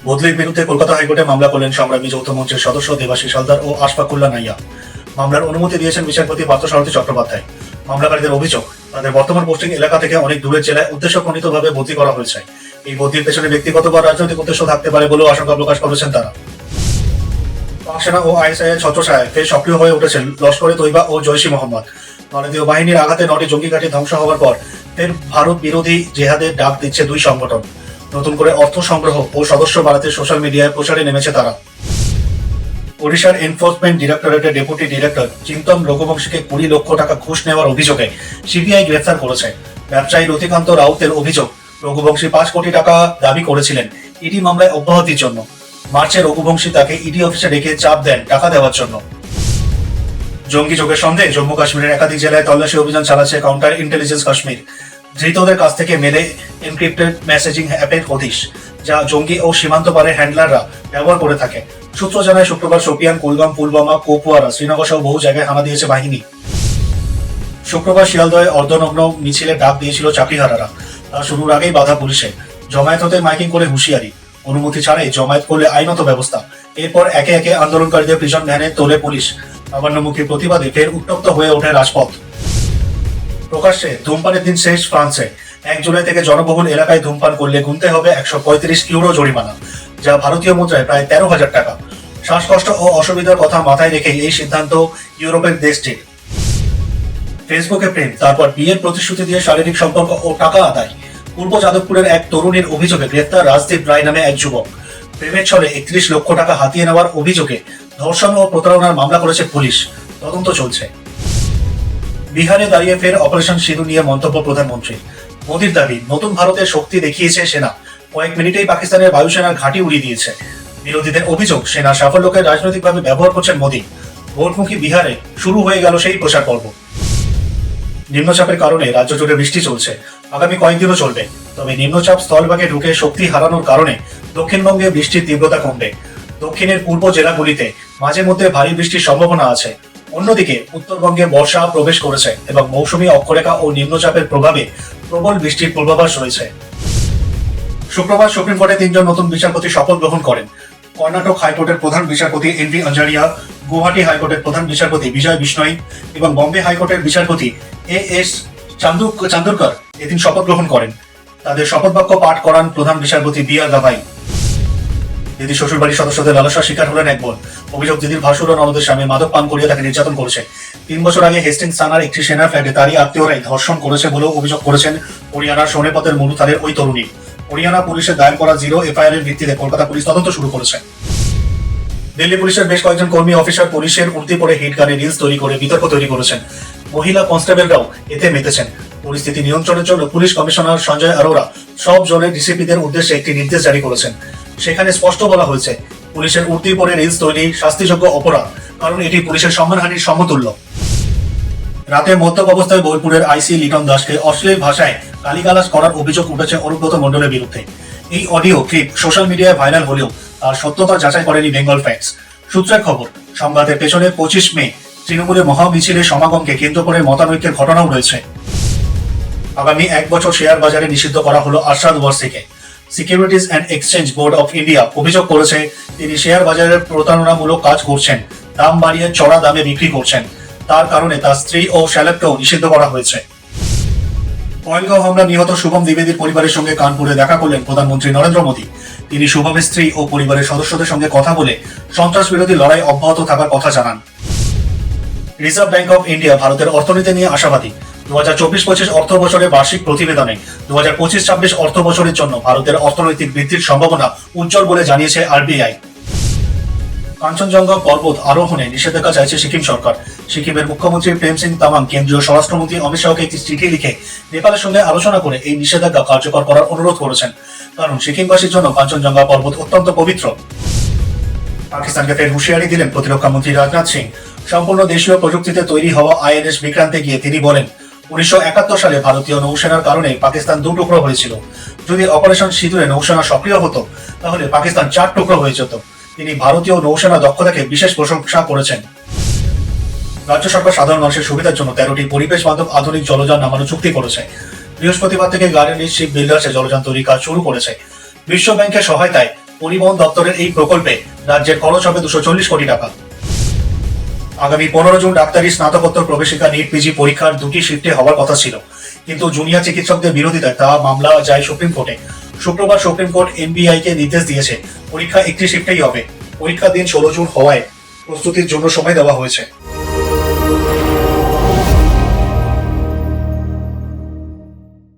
বদলির বিরুদ্ধে কলকাতা হাইকোর্টে মামলা করলেন সংগ্রামী যৌথ মঞ্চের সদস্য দেবাশিস হালদার ও আশফাকুল্লাহ নাইয়া। মামলার অনুমতি দিয়েছেন বিচারপতি পার্থসারথী চট্টোপাধ্যায়। মামলাকারীদের অভিযোগ, তাদের বর্তমান পোস্টিং এলাকা থেকে অনেক দূরের জেলায় উদ্দেশ্যপ্রণীতভাবে বদলি করা হয়েছে। এই বদলির পেছনে ব্যক্তিগত বা রাজনৈতিক উদ্দেশ্য থাকতে পারে বলেও আশঙ্কা প্রকাশ করেছেন তারা। পাক সেনা ও আইএসআই এর ছত্রছায়ায় ফের সক্রিয় হয়ে উঠেছেন লস্করে তৈবা ও জৈশ-ই মোহাম্মদ। ভারতীয় বাহিনীর আঘাতে 9টি জঙ্গি ঘাঁটি ধ্বংস হওয়ার পর ফের ভারত বিরোধী জেহাদের ডাক দিচ্ছে দুই সংগঠন। নতুন করে অর্থ সংগ্রহ ও সদস্য বাড়াতে সোশ্যাল মিডিয়ায় প্রচারে নেমেছে তারা। ওড়িশার এনফোর্সমেন্ট ডিরেক্টরেটের ডেপুটি ডিরেক্টর চিন্তন রঘুবংশীকে 20 লক্ষ টাকা ঘুষ নেওয়ার অভিযোগে সিবিআই গ্রেফতার করেছে। ব্যবসায়ী রতিকান্ত রাউতের অভিযোগ, রঘুবংশী 5 কোটি টাকা দাবি করেছিলেন ইডি মামলায় অব্যাহতির জন্য। মার্চে রঘুবংশী তাকে ইডি অফিসে ডেকে চাপ দেন টাকা দেওয়ার জন্য। জঙ্গি যোগের সন্দেহে জম্মু কাশ্মীরের একাধিক জেলায় তল্লাশি অভিযান চালাচ্ছে কাউন্টার ইন্টেলিজেন্স কাশ্মীর। ধৃতদের কাছ থেকে মেলে এনক্রিপ্টেড মেসেজিং অ্যাপের হদিশ, যা জঙ্গি ও সীমান্ত পারের হ্যান্ডলাররা ব্যবহার করে থাকে। সূত্র জানায়, শুক্রবার শোপিয়ান, কুলগাম, পুলওয়ামা, কুপওয়ারা, শ্রীনগর সহ বহু জায়গায় হানা দিয়েছে বাহিনী। শুক্রবার শিয়ালদহে অর্ধনগ্ন মিছিলে ডাক দিয়েছিল চাকরিহারারা। তা শুরুর আগেই বাধা পুলিশে। জমায়েত হতে মাইকিং করে হুঁশিয়ারি, অনুমতি ছাড়াই জমায়েত করলে আইনত ব্যবস্থা। এরপর একে একে আন্দোলনকারীদের প্রিজন ভ্যানে তোলে পুলিশ। নবান্নমুখী প্রতিবাদে ফের উত্তপ্ত হয়ে ওঠে রাজপথ। প্রকাশ্যে ধূমপানের দিন শেষ ফ্রান্সে। 1 জুলাই থেকে জনবহুল এলাকায় ধূমপান করলে গুনতে হবে 135 ইউরো জরিমানা, যা ভারতীয় মুদ্রায় প্রায় 13,000 টাকা। শ্বাসকষ্ট ও অসুবিধার কথা মাথায় রেখে এই সিদ্ধান্ত ইউরোপের দেশটির। ফেসবুকে প্রেম, তারপর বিয়ের প্রতিশ্রুতি দিয়ে শারীরিক সম্পর্ক ও টাকা আদায়। পূর্ব যাদবপুরের এক তরুণীর অভিযোগে গ্রেফতার রাজদীপ রায় নামে এক যুবক। প্রেমের ছলে 31 লক্ষ টাকা হাতিয়ে নেওয়ার অভিযোগে ধর্ষণ ও প্রতারণার মামলা করেছে পুলিশ। তদন্ত চলছে। বিহারে দাঁড়িয়ে ফের অপারেশন সিঁদু নিয়ে মন্তব্য প্রধানমন্ত্রী। মোদির দাবি, নতুন ভারতের শক্তি দেখিয়েছে সেনা। কয়েক মিনিটেই পাকিস্তানের বায়ুসেনার ঘাঁটি উড়িয়ে দিয়েছে। বিরোধীদের অভিযোগ, সেনার সাফল্যকে রাজনৈতিকভাবে ব্যবহার করছেন মোদি। ভোটমুখী বিহারে শুরু হয়ে গেল সেই প্রচার পর্ব। নিম্নচাপের কারণে রাজ্য জুড়ে বৃষ্টি চলছে। আগামী কয়েকদিনও চলবে। তবে নিম্নচাপ স্থলভাগে ঢুকে শক্তি হারানোর কারণে দক্ষিণবঙ্গে বৃষ্টির তীব্রতা কমবে। দক্ষিণের পূর্ব জেলাগুলিতে মাঝে মধ্যে ভারী বৃষ্টির সম্ভাবনা আছে। অন্যদিকে উত্তরবঙ্গে বর্ষা প্রবেশ করেছে এবং মৌসুমী অক্ষরেখা ও নিম্নচাপের প্রভাবে প্রবল বৃষ্টির পূর্বাভাস রয়েছে। শুক্রবার সুপ্রিম কোর্টে 3 জন নতুন বিচারপতি শপথ গ্রহণ করেন। কর্ণাটক হাইকোর্টের প্রধান বিচারপতি এন.ভি. আঞ্জারিয়া, গুয়াহাটি হাইকোর্টের প্রধান বিচারপতি বিজয় বিষ্ণই এবং বম্বে হাইকোর্টের বিচারপতি এ.এস. চান্দুরকর এদিন শপথ গ্রহণ করেন। তাদের শপথ বাক্য পাঠ করান প্রধান বিচারপতি বি.আর. গাভাই। দিদির শ্বশুরবাড়ির সদস্যদের লালসার শিকার হলেন এক বোন। অভিযোগ, দিদির ভাসুর ও ননদের স্বামী মাদক পান করিয়ে তাকে নির্যাতন করেছে। 3 বছর আগে হেস্টিংস থানার একটি সেনা ফ্ল্যাটে তারই আত্মীয়রাই ধর্ষণ করেছে বলেও অভিযোগ করেছেন হরিয়ানার সোনেপথের মরুথালের ওই তরুণী। হরিয়ানা পুলিশের দায়ের করা 0 এফআইআর এর ভিত্তিতে কলকাতা পুলিশ তদন্ত শুরু করেছে। দিল্লি পুলিশের বেশ কয়েকজন কর্মী অফিসার পুলিশের উর্দি পরে হিট গানে রিলস তৈরি করে বিতর্ক তৈরি করেছেন। মহিলা কনস্টেবলরাও এতে মেতেছেন। পরিস্থিতি নিয়ন্ত্রণের জন্য পুলিশ কমিশনার সঞ্জয় অরোরা সব জোনের ডিসিপিদের উদ্দেশ্যে একটি নির্দেশ জারি করেছেন। সেখানে স্পষ্ট বলা হয়েছে, পুলিশের উর্দি পরে রিলস তৈরি শাস্তিযোগ্য অপরাধ, কারণ এটি পুলিশের সম্মানহানির সমতুল্য। রাতে মদ্যপ অবস্থায় বোলপুরের আইসি লিটন দাসকে অশ্লীল ভাষায় গালিগালাজ করার অভিযোগ উঠেছে অনুব্রত মণ্ডলের বিরুদ্ধে। এই অডিও ক্লিপ সোশ্যাল মিডিয়ায় ভাইরাল হলেও তার সত্যতা যাচাই করেনি বেঙ্গল ফ্যাক্টস। সূত্রের খবর, সংবাদের পেছনে 25 মে তৃণমূলের মহামিছিলের সমাগমকে কেন্দ্র করে মতানৈক্যের ঘটনাও রয়েছে। আগামী 1 বছর শেয়ার বাজারে নিষিদ্ধ করা হলো আরশাদ ওয়ারসিকে। Securities and exchange board of India অভিযোগ করেছে, তিনি শেয়ার বাজারের প্রতারণামূলক কাজ করছেন, দাম বাড়িয়ে চড়া দামে বিক্রি করছেন। তার কারণে তার স্ত্রী ও শ্যালককেও নিষিদ্ধ করা হয়েছে। পহেলগাঁও হামলা নিহত শুভম দ্বিবেদীর পরিবারের সঙ্গে কানপুরে দেখা করলেন প্রধানমন্ত্রী নরেন্দ্র মোদী। তিনি শুভমের স্ত্রী ও পরিবারের সদস্যদের সঙ্গে কথা বলে সন্ত্রাস বিরোধী লড়াই অব্যাহত থাকার কথা জানান। রিজার্ভ ব্যাংক অফ ইন্ডিয়া ভারতের অর্থনীতি নিয়ে আশাবাদী। 2024-25 অর্থ বছরের বার্ষিক প্রতিবেদনে 2025-26 অর্থ বছরের জন্য ভারতের অর্থনৈতিক বৃদ্ধির সম্ভাবনা উজ্জ্বল বলে জানিয়েছে আরবিআই। কাঞ্চনজঙ্ঘা পর্বত আরোহণে নিষেধাজ্ঞা চাইছে সিকিম সরকার। সিকিমের মুখ্যমন্ত্রী প্রেম সিং তামাং কেন্দ্রীয় স্বরাষ্ট্রমন্ত্রী অমিত শাহকে একটি চিঠি লিখে নেপালের সঙ্গে আলোচনা করে এই নিষেধাজ্ঞা কার্যকর করার অনুরোধ করেছেন, কারণ সিকিমবাসীর জন্য কাঞ্চনজঙ্ঘা পর্বত অত্যন্ত পবিত্র। পাকিস্তানকে ফের হুঁশিয়ারি দিলেন প্রতিরক্ষা মন্ত্রী রাজনাথ সিং। সম্পূর্ণ দেশীয় প্রযুক্তিতে তৈরি হওয়া আইএনএস বিক্রান্তে গিয়ে তিনি বলেন, 1971 সালে ভারতীয় নৌসেনার কারণে পাকিস্তান 2 টুকরো হয়েছিল। যদি অপারেশন সিঁদুরে নৌসেনা সক্রিয় হতো, তাহলে পাকিস্তান 4 টুকরো হয়ে যেত। তিনি ভারতীয় নৌসেনা দক্ষতাকে বিশেষ প্রশংসা করেছেন। রাজ্য সরকার সাধারণ মানুষের সুবিধার জন্য 13টি পরিবেশ বান্ধব আধুনিক জলযান নামানোর চুক্তি করেছে। বৃহস্পতিবার থেকে গার্ডেন শিপ বিল্ডার্সে জলযান তৈরি কাজ শুরু করেছে। বিশ্ব ব্যাংকের সহায়তায় পরিবহন দপ্তরের এই প্রকল্পে রাজ্যের খরচ হবে 240 কোটি টাকা। আগামী 15 জুন ডাক্তারি স্নাতকোত্তর প্রবেশিকা নিট পিজি পরীক্ষার 2টি শিফটে হওয়ার কথা ছিল, কিন্তু জুনিয়র চিকিৎসকদের বিরোধিতায় তা মামলা যায় সুপ্রিম কোর্টে। শুক্রবার সুপ্রিম কোর্ট এনবিআই কে নির্দেশ দিয়েছে পরীক্ষা একটি শিফটেই হবে। পরীক্ষার দিন 16 জুন হওয়ায় প্রস্তুতির জন্য সময় দেওয়া হয়েছে।